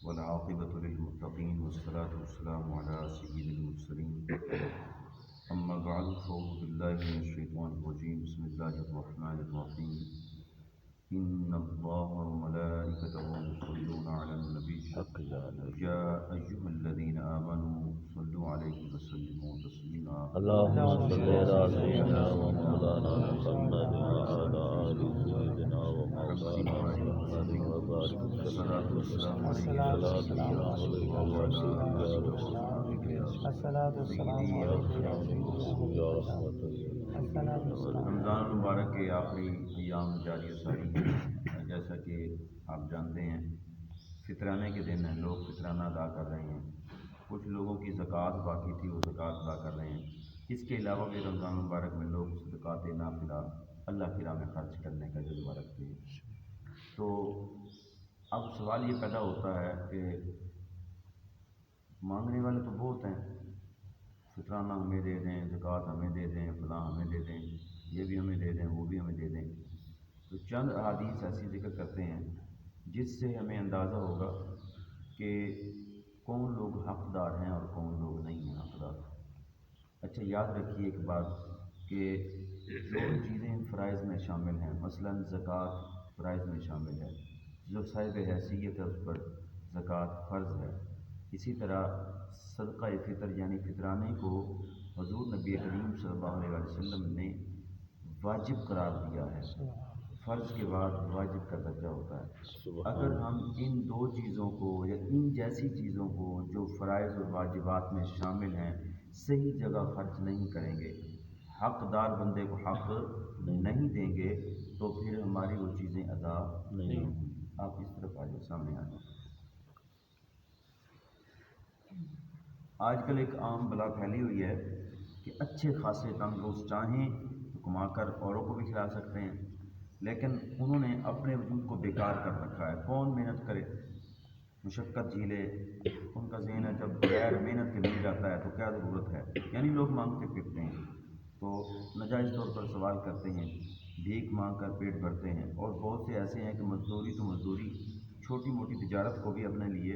والعاقبة للمتقين والصلاة والسلام على سيد المرسلين أما بعد فأعوذ بالله من الشيطان الرجيم بسم الله الرحمن الرحيم إن الله وملائكته يصلون على النبي يا أيها الذين آمنوا صلوا عليه وسلموا تسليما اللهم صل على سيدنا ومولانا محمد وعلى آل سيدنا ومولانا محمد وبارك الصلاة والسلام عليه رمضان المبارک کے آخری ایام جاری ساری ہیں. جیسا کہ آپ جانتے ہیں فطرانے کے دن ہیں، لوگ فطرانہ ادا کر رہے ہیں. کچھ لوگوں کی زکوٰۃ باقی تھی، وہ زکوٰۃ ادا کر رہے ہیں. اس کے علاوہ بھی رمضان المبارک میں لوگ صدقات نافلہ اللہ کی راہ میں خرچ کرنے کا جذبہ رکھتے ہیں. تو اب سوال یہ پیدا ہوتا ہے کہ مانگنے والے تو بہت ہیں، فطرانہ ہمیں دے دیں، زکوٰۃ ہمیں دے دیں، فلاں ہمیں دے دیں، یہ بھی ہمیں دے دیں، وہ بھی ہمیں دے دیں. تو چند احادیث ایسی ذکر کرتے ہیں جس سے ہمیں اندازہ ہوگا کہ کون لوگ حقدار ہیں اور کون لوگ نہیں ہیں حقدار. اچھا یاد رکھیے ایک بات کہ جو چیزیں فرائض میں شامل ہیں، مثلا زکوٰۃ فرائض میں شامل ہے، جو صاحب حیثیت ہے اس پر زکوٰۃ فرض ہے. اسی طرح صدقہ فطر یعنی فطرانے کو حضور نبی کریم صلی اللہ علیہ وسلم نے واجب قرار دیا ہے. فرض کے بعد واجب کا درجہ ہوتا ہے. اگر ہم ان دو چیزوں کو یا ان جیسی چیزوں کو جو فرائض اور واجبات میں شامل ہیں صحیح جگہ خرچ نہیں کریں گے، حقدار بندے کو حق نہیں دیں گے، تو پھر ہماری وہ چیزیں ادا نہیں ہوں گی. آپ اس طرف آ جائیں، سامنے آ جائیں. آج کل ایک عام بلا پھیلی ہوئی ہے کہ اچھے خاصے تندرست چاہیں تو کما کر اوروں کو بھی کھلا سکتے ہیں، لیکن انہوں نے اپنے وجود کو بیکار کر رکھا ہے. کون محنت کرے، مشقت جھیلے. ان کا ذہن ہے جب بغیر محنت کے مل جاتا ہے تو کیا ضرورت ہے. یعنی لوگ مانگتے پھرتے ہیں تو ناجائز طور پر سوال کرتے ہیں، بھیک مانگ کر پیٹ بھرتے ہیں. اور بہت سے ایسے ہیں کہ مزدوری تو مزدوری، چھوٹی موٹی تجارت کو بھی اپنے لیے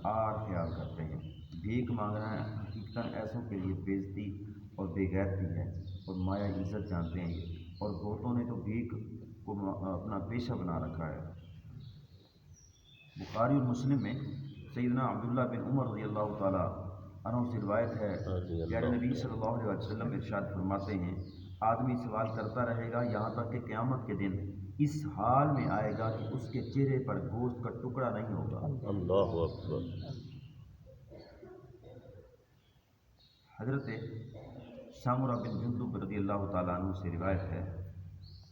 آر خیال کرتے ہیں. بھیک مانگنا حقیقتاً ایسوں کے لیے بےعزتی اور بے غیرتی ہے اور مایا عزت جانتے ہیں یہ. اور بہتوں نے تو بھیک کو اپنا پیشہ بنا رکھا ہے. بخاری اور مسلم میں سیدنا عبداللہ بن عمر رضی اللہ تعالیٰ عنہ سے روایت ہے کہ نبی صلی اللہ علیہ وسلم ارشاد فرماتے ہیں، آدمی سوال کرتا رہے گا یہاں تک کہ قیامت کے دن اس حال میں آئے گا کہ اس کے چہرے پر گوشت کا ٹکڑا نہیں ہوگا. اللہ اکبر. حضرت سامورہ بن جندب رضی اللہ تعالیٰ عنہ سے روایت ہے،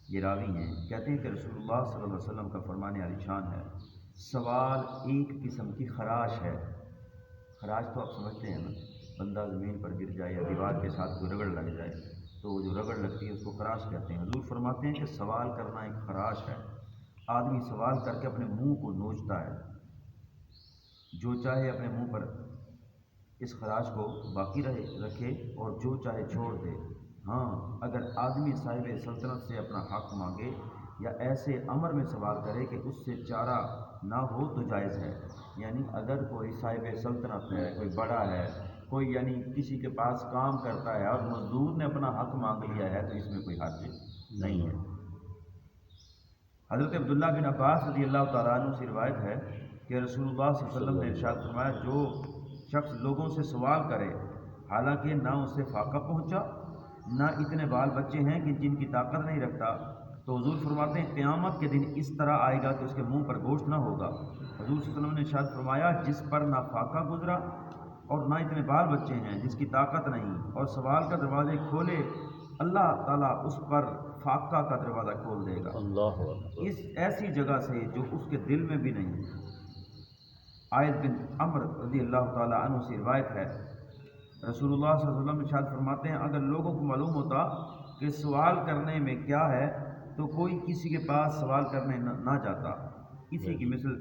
یہ راوی ہیں، کہتے ہیں کہ رسول اللہ صلی اللہ علیہ وسلم کا فرمان عالی شان ہے، سوال ایک قسم کی خراش ہے. خراش تو آپ سمجھتے ہیں نا، بندہ زمین پر گر جائے یا دیوار کے ساتھ کوئی رگڑ لگ جائے تو جو رگڑ لگتی ہے اس کو خراش کہتے ہیں. حضور فرماتے ہیں کہ سوال کرنا ایک خراش ہے. آدمی سوال کر کے اپنے منہ کو نوچتا ہے، جو چاہے اپنے منہ پر اس خراش کو باقی رکھے اور جو چاہے چھوڑ دے. ہاں اگر آدمی صاحب سلطنت سے اپنا حق مانگے یا ایسے امر میں سوال کرے کہ اس سے چارہ نہ ہو تو جائز ہے. یعنی اگر کوئی صاحب سلطنت ہے، کوئی بڑا ہے، کوئی یعنی کسی کے پاس کام کرتا ہے اور مزدور نے اپنا حق مانگ لیا ہے تو اس میں کوئی حرج نہیں ہے. حضرت عبداللہ بن عباس رضی اللہ تعالیٰ عنہ سے روایت ہے کہ رسول اللہ صلی اللہ علیہ وسلم نے ارشاد فرمایا، جو شخص لوگوں سے سوال کرے حالانکہ نہ اسے فاقہ پہنچا نہ اتنے بال بچے ہیں کہ جن کی طاقت نہیں رکھتا، تو حضور فرماتے ہیں قیامت کے دن اس طرح آئے گا کہ اس کے منہ پر گوشت نہ ہوگا. حضور صلی اللہ علیہ وسلم نے ارشاد فرمایا، جس پر نہ فاقہ گزرا اور نہ اتنے بال بچے ہیں، جس کی طاقت نہیں اور سوال کا دروازے کھولے، اللہ تعالیٰ اس پر فاقہ کا دروازہ کھول دے گا. اللہ اکبر. اس ایسی جگہ سے جو اس کے دل میں بھی نہیں. عائد بن عمر رضی اللہ تعالیٰ عنہ سے روایت ہے، رسول اللہ صلی اللہ علیہ وسلم ارشاد فرماتے ہیں، اگر لوگوں کو معلوم ہوتا کہ سوال کرنے میں کیا ہے تو کوئی کسی کے پاس سوال کرنے نہ جاتا. اسی کی مثل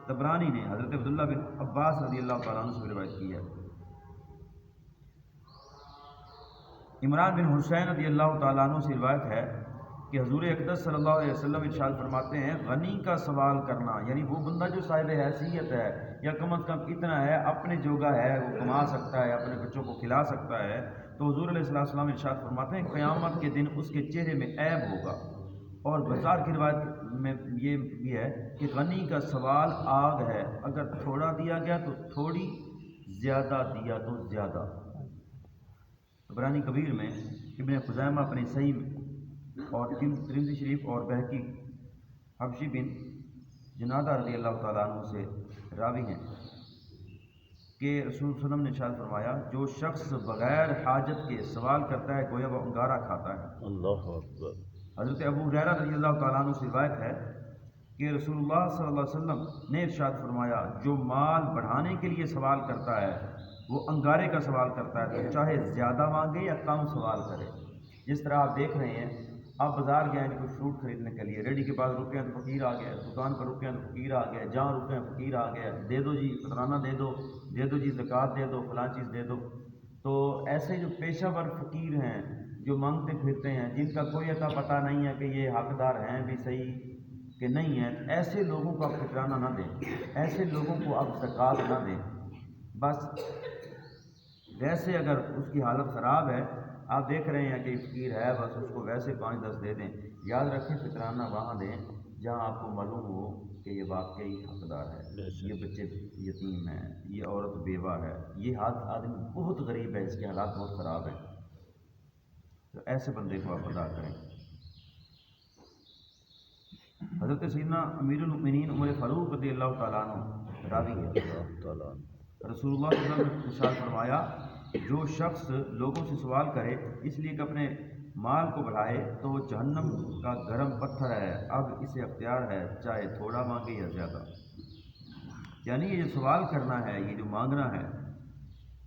طبرانی نے حضرت عبداللہ بن عباس رضی اللہ تعالیٰ عنہ سے روایت کی ہے. عمران بن حسین رضی اللہ تعالیٰ عنہ سے روایت ہے کہ کہ حضور اقدس صلی اللہ علیہ وسلم ارشاد فرماتے ہیں غنی کا سوال کرنا، یعنی وہ بندہ جو صاحب حیثیت ہے یا کم از کم اتنا ہے اپنے جوگا ہے، وہ کما سکتا ہے، اپنے بچوں کو کھلا سکتا ہے، تو حضور علیہ السلام ارشاد فرماتے ہیں قیامت کے دن اس کے چہرے میں عیب ہوگا۔ اور بازار کی روایت میں یہ بھی ہے کہ غنی کا سوال آگ ہے، اگر تھوڑا دیا گیا تو تھوڑی، زیادہ دیا تو زیادہ۔ طبرانی کبیر میں ابن خزیمہ اپنی صحیح میں اور ترمذی شریف اور بہقی حبشی بن جنادہ رضی اللہ تعالیٰ عنہ سے راوی ہیں کہ رسول صلی اللہ علیہ وسلم نے ارشاد فرمایا جو شخص بغیر حاجت کے سوال کرتا ہے گویا وہ انگارہ کھاتا ہے۔ اللہ اکبر۔ حضرت ابو ہریرہ رضی اللہ تعالیٰ عنہ سے روایت ہے کہ رسول اللہ صلی اللہ علیہ وسلم نے ارشاد فرمایا جو مال بڑھانے کے لیے سوال کرتا ہے وہ انگارے کا سوال کرتا ہے، تو چاہے زیادہ مانگے یا کم سوال کرے۔ جس طرح آپ دیکھ رہے ہیں، آپ بازار گئے ہیں کوئی فروٹ خریدنے کے لیے، ریڈی کے پاس رکے ہیں تو فقیر آ گیا، دکان پر رکے ہیں تو فقیر آ گیا، جہاں رکے ہیں فقیر آ گیا، دے دو جی فطرانہ دے دو جی زکوٰۃ دے دو، فلاں چیز دے دو۔ تو ایسے جو پیشہ ور فقیر ہیں جو مانگتے پھرتے ہیں، جن کا کوئی عطا پتہ نہیں ہے کہ یہ حقدار ہیں بھی صحیح کہ نہیں ہے، ایسے لوگوں کو آپ فطرانہ نہ دیں، ایسے لوگوں کو آپ زکوٰۃ نہ دیں۔ بس ویسے اگر اس کی حالت خراب ہے، آپ دیکھ رہے ہیں کہ فقیر ہے، بس اس کو ویسے 5-10 دے دیں۔ یاد رکھیں فطرانہ وہاں دیں جہاں آپ کو معلوم ہو کہ یہ واقعی حقدار ہے، یہ بچے یتیم ہیں، یہ عورت بیوہ ہے، یہ آدمی بہت غریب ہے، اس کے حالات بہت خراب ہیں، تو ایسے بندے کو آپ ادا کریں۔ حضرت سیدنا امیر المؤمنین عمر فاروق رضی اللہ تعالیٰ عنہ راوی ہے، رسول اللہ صلی اللہ علیہ وسلم نے ارشاد فرمایا جو شخص لوگوں سے سوال کرے اس لیے کہ اپنے مال کو بڑھائے تو وہ جہنم کا گرم پتھر ہے، اب اسے اختیار ہے چاہے تھوڑا مانگے یا زیادہ۔ یعنی یہ جو سوال کرنا ہے، یہ جو مانگنا ہے،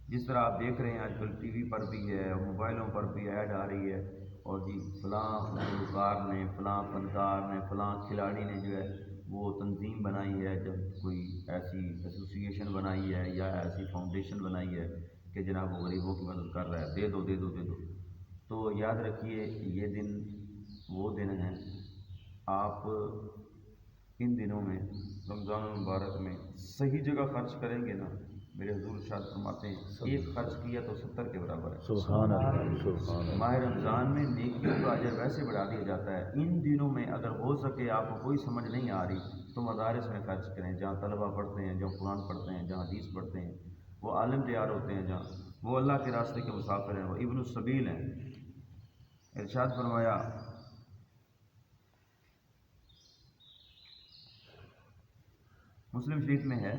جس طرح آپ دیکھ رہے ہیں آج کل ٹی وی پر بھی ہے، موبائلوں پر بھی ایڈ آ رہی ہے، اور جی فلاں گلوکار نے، فلاں فنکار نے، فلاں کھلاڑی نے جو ہے وہ تنظیم بنائی ہے، جب کوئی ایسی ایسوسیشن بنائی ہے یا ایسی فاؤنڈیشن بنائی ہے کہ جناب وہ غریبوں کی مدد کر رہا ہے، دے دو دے دو دے دو۔ تو یاد رکھیے یہ دن وہ دن ہیں، آپ ان دنوں میں رمضان المبارک میں صحیح جگہ خرچ کریں گے نا، میرے حضور ارشاد فرماتے ہیں ایک خرچ کیا تو 70 کے برابر ہے۔ سبحان اللہ، سبحان اللہ۔ ماہ رمضان میں نیکیوں کا اجر ویسے بڑھا دیا جاتا ہے، ان دنوں میں اگر ہو سکے آپ کو کوئی سمجھ نہیں آ رہی تو مدارس میں خرچ کریں، جہاں طلبہ پڑھتے ہیں، جہاں قرآن پڑھتے ہیں، جہاں حدیث پڑھتے ہیں، وہ عالم تیار ہوتے ہیں، جہاں وہ اللہ کے راستے کے مسافر ہیں، وہ ابن السبیل ہیں۔ ارشاد فرمایا مسلم شریف میں ہے،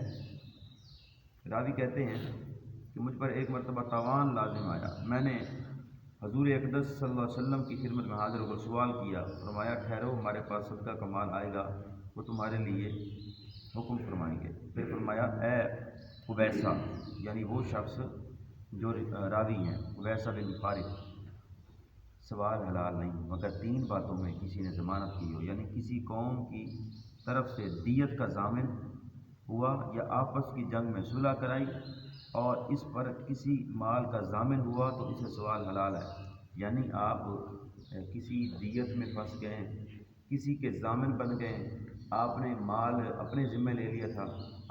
راوی کہتے ہیں کہ مجھ پر ایک مرتبہ تاوان لازم آیا، میں نے حضور اقدس صلی اللہ علیہ وسلم کی خدمت میں حاضر ہو کر سوال کیا، فرمایا ٹھہرو، ہمارے پاس صدقہ کا مال آئے گا، وہ تمہارے لیے حکم فرمائیں گے۔ پھر فرمایا اے قبیصہ، یعنی وہ شخص جو راوی ہیں قبیصہ بن فارغ، سوال حلال نہیں مگر 3 باتوں میں کسی نے ضمانت کی ہو، یعنی کسی قوم کی طرف سے دیت کا ضامن ہوا یا آپس کی جنگ میں صلح کرائی اور اس پر کسی مال کا ضامن ہوا تو اسے سوال حلال ہے۔ یعنی آپ کسی دیت میں پھنس گئے، کسی کے ضامن بن گئے، آپ نے مال اپنے ذمہ لے لیا تھا،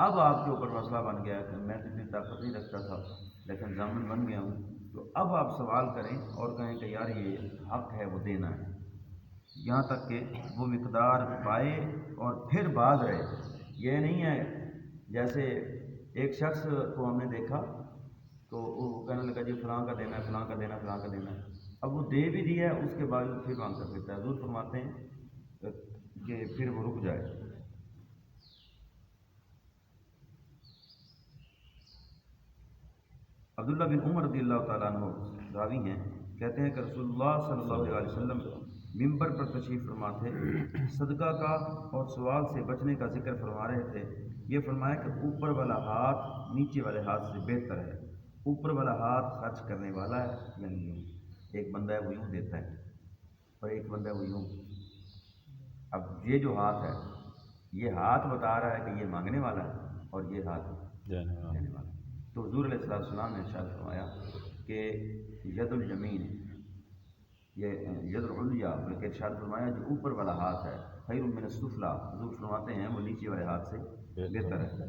اب آپ کے اوپر مسئلہ بن گیا کہ میں اتنی طاقت نہیں رکھتا تھا لیکن ضامن بن گیا ہوں، تو اب آپ سوال کریں اور کہیں کہ یار یہ حق ہے وہ دینا ہے، یہاں تک کہ وہ مقدار پائے اور پھر باز رہے۔ یہ نہیں ہے جیسے ایک شخص کو ہم نے دیکھا تو وہ کہنے لگا جی فلاں کا دینا ہے، فلاں کا دینا ہے، فلاں کا دینا ہے، اب وہ دے بھی دیا ہے، اس کے بعد پھر مانگتا پھرتا ہے۔ حضور فرماتے ہیں کہ پھر وہ رک جائے۔ عبداللہ بن عمر رضی اللہ تعالیٰ عنہ راوی ہیں، کہتے ہیں کہ رسول اللہ صلی اللہ علیہ وسلم ممبر پر تشریف فرما تھے، صدقہ کا اور سوال سے بچنے کا ذکر فرما رہے تھے، یہ فرمایا کہ اوپر والا ہاتھ نیچے والے ہاتھ سے بہتر ہے، اوپر والا ہاتھ خرچ کرنے والا ہے، یعنی یوں ایک بندہ ہے وہ یوں دیتا ہے اور ایک بندہ ہے وہ یوں۔ اب یہ جو ہاتھ ہے یہ ہاتھ بتا رہا ہے کہ یہ مانگنے والا ہے اور یہ ہاتھ دینے والا ہے۔ تو حضور علیہ السلام نے ارشاد فرمایا کہ ید الیمین، یہ ید العلیٰ بلکہ ارشاد فرمایا جو اوپر والا ہاتھ ہے خیر من السفلی، حضور فرماتے ہیں وہ نیچے والے ہاتھ سے بہتر ہے۔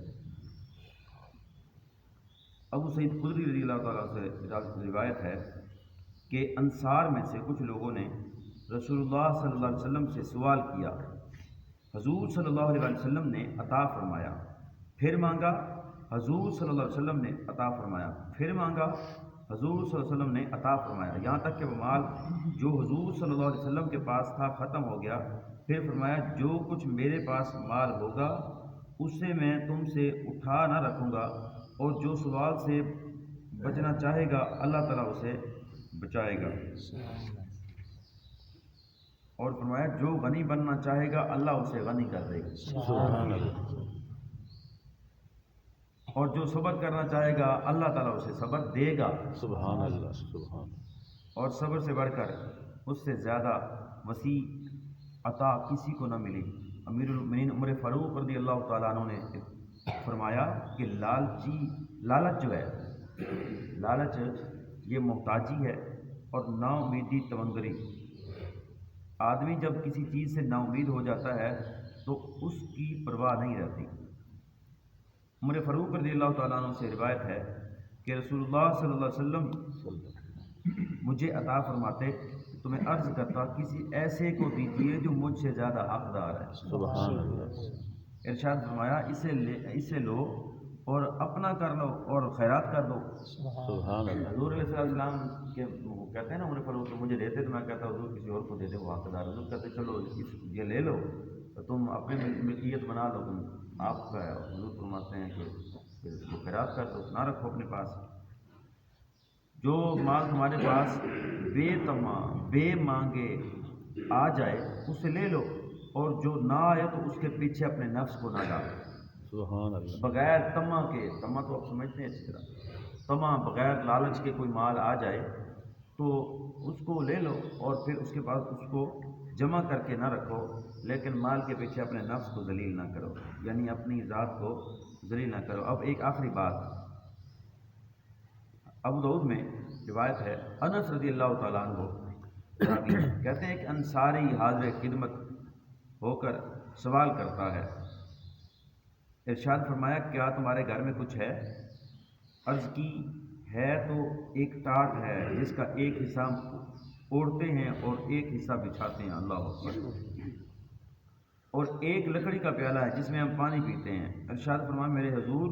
ابو سعید خدری رضی اللہ تعالیٰ سے روایت ہے کہ انصار میں سے کچھ لوگوں نے رسول اللہ صلی اللہ علیہ وسلم سے سوال کیا، حضور صلی اللہ علیہ وسلم نے عطا فرمایا، پھر مانگا، حضور صلی اللہ علیہ وسلم نے عطا فرمایا، پھر مانگا، حضور صلی اللہ علیہ وسلم نے عطا فرمایا، یہاں تک کہ وہ مال جو حضور صلی اللہ علیہ وسلم کے پاس تھا ختم ہو گیا۔ پھر فرمایا جو کچھ میرے پاس مال ہوگا اسے میں تم سے اٹھا نہ رکھوں گا، اور جو سوال سے بچنا چاہے گا اللہ تعالیٰ اسے بچائے گا، اور فرمایا جو غنی بننا چاہے گا اللہ اسے غنی کر دے گا، سبحان اللہ، اور جو صبر کرنا چاہے گا اللہ تعالیٰ اسے صبر دے گا، سبحان اللہ، سبحان اور صبر سے بڑھ کر اس سے زیادہ وسیع عطا کسی کو نہ ملی۔ امیر المؤمنین عمر فاروق رضی اللہ تعالیٰ عنہ نے فرمایا کہ لالچ جو ہے، لالچ یہ محتاجی ہے اور نا امیدی تونگری۔ آدمی جب کسی چیز سے نا امید ہو جاتا ہے تو اس کی پرواہ نہیں رہتی۔ عمر فاروق رضی اللہ تعالیٰ عنہ سے روایت ہے کہ رسول اللہ صلی اللہ علیہ وسلم مجھے عطا فرماتے تو میں عرض کرتا کسی ایسے کو دیجیے جو مجھ سے زیادہ حقدار ہے، سبحان اللہ، ارشاد فرمایا اسے لو اور اپنا کر لو اور خیرات کر دو۔ سبحان اللہ، حضور علیہ السلام کے وہ کہتے ہیں نا عمر فاروق مجھے دیتے تو میں کہتا حضور کسی اور کو دے دے وہ حقدار۔ حضور کہتے چلو یہ لے لو تو تم اپنی ملکیت بنا لو، تم آپ کا ہے۔ حضور فرماتے ہیں کہ پھر اس کو خیرات کر دو، نہ رکھو اپنے پاس۔ جو مال تمہارے پاس بے تما بے مانگے آ جائے اسے لے لو، اور جو نہ آئے تو اس کے پیچھے اپنے نفس کو نہ ڈالو۔ سبحان اللہ، بغیر تما کے، تما تو آپ سمجھتے ہیں اچھی طرح، تما بغیر لالچ کے کوئی مال آ جائے تو اس کو لے لو، اور پھر اس کے بعد اس کو جمع کر کے نہ رکھو، لیکن مال کے پیچھے اپنے نفس کو ذلیل نہ کرو، یعنی اپنی ذات کو ذلیل نہ کرو۔ اب ایک آخری بات، ابو داؤد میں روایت ہے، انس رضی اللہ تعالیٰ عنہ کہتے ہیں کہ انصاری حاضر خدمت ہو کر سوال کرتا ہے، ارشاد فرمایا کیا تمہارے گھر میں کچھ ہے؟ عرض کی ہے تو ایک ٹاٹ ہے جس کا ایک حصہ اوڑھتے ہیں اور ایک حصہ بچھاتے ہیں، اللہ اکبر، اور ایک لکڑی کا پیالہ ہے جس میں ہم پانی پیتے ہیں۔ ارشاد فرمایا میرے حضور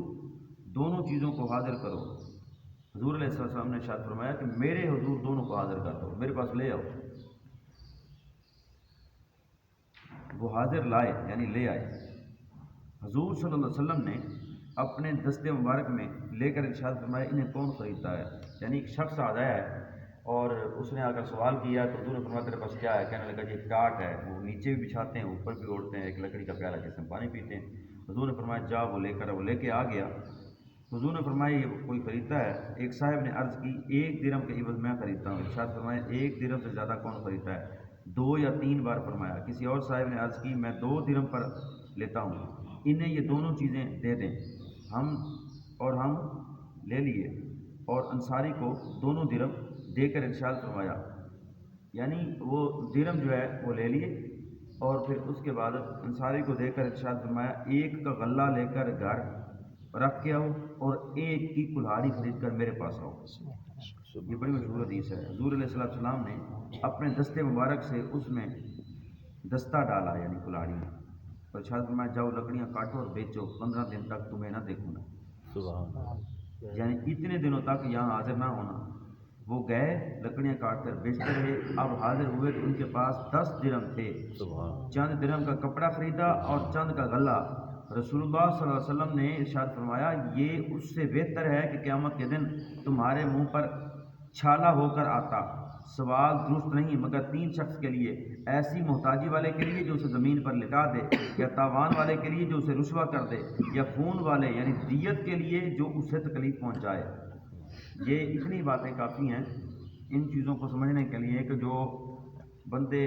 دونوں چیزوں کو حاضر کرو۔ حضور علیہ السلام نے ارشاد فرمایا کہ میرے حضور دونوں کو حاضر کر دو، میرے پاس لے آؤ۔ وہ حاضر لائے یعنی لے آئے۔ حضور صلی اللہ علیہ وسلم نے اپنے دستے مبارک میں لے کر ارشاد فرمایا انہیں کون خریدتا ہے؟ یعنی ایک شخص آ گیا ہے اور اس نے آ کر سوال کیا تو حضور نے فرمایا تیرے پاس کیا ہے؟ کہنے لگا یہ ٹاٹ ہے، وہ نیچے بھی بچھاتے ہیں اوپر بھی اوڑھتے ہیں، ایک لکڑی کا پیالہ جس میں پانی پیتے ہیں۔ حضور نے فرمایا جا وہ لے کر، وہ لے کے آ گیا۔ حضور نے فرمایا یہ کوئی خریدتا ہے؟ ایک صاحب نے عرض کی 1 درہم کے عوض میں خریدتا ہوں۔ ارشاد فرمایا 1 درہم سے زیادہ کون خریدتا ہے؟ 2 یا 3 بار فرمایا۔ کسی اور صاحب نے عرض کی میں 2 درہم پر لیتا ہوں، انہیں یہ دونوں چیزیں دے دیں۔ ہم لے لیے اور انصاری کو دونوں درہم دے کر ارشاد فرمایا، یعنی وہ درہم جو ہے وہ لے لیے، اور پھر اس کے بعد انصاری کو دے کر ارشاد فرمایا ایک کا غلہ لے کر گھر رکھ کے آؤ اور ایک کی کلہاڑی خرید کر میرے پاس آؤ۔ یہ بڑی مشہور حدیث ہے۔ حضور علیہ السلام نے اپنے دستے مبارک سے اس میں دستہ ڈالا یعنی کلہاڑی میں، اور ارشاد فرمایا جاؤ لکڑیاں کاٹو اور بیچو، 15 دن تک تمہیں نہ دیکھوں گا۔ سبحان اللہ، یعنی اتنے دنوں تک یہاں حاضر نہ ہونا۔ وہ گئے لکڑیاں کاٹ کر بیچتے رہے، اب حاضر ہوئے تو ان کے پاس 10 درہم تھے۔ سبحان، چند درہم کا کپڑا خریدا اور چند کا غلہ۔ رسول اللہ صلی اللہ علیہ وسلم نے ارشاد فرمایا یہ اس سے بہتر ہے کہ قیامت کے دن تمہارے منہ پر چھالا ہو کر آتا۔ سوال درست نہیں مگر 3 شخص کے لیے، ایسی محتاجی والے کے لیے جو اسے زمین پر لٹا دے، یا تاوان والے کے لیے جو اسے رسوا کر دے، یا خون والے یعنی دیت کے لیے جو اسے تکلیف پہنچائے۔ یہ اتنی باتیں کافی ہیں ان چیزوں کو سمجھنے کے لیے کہ جو بندے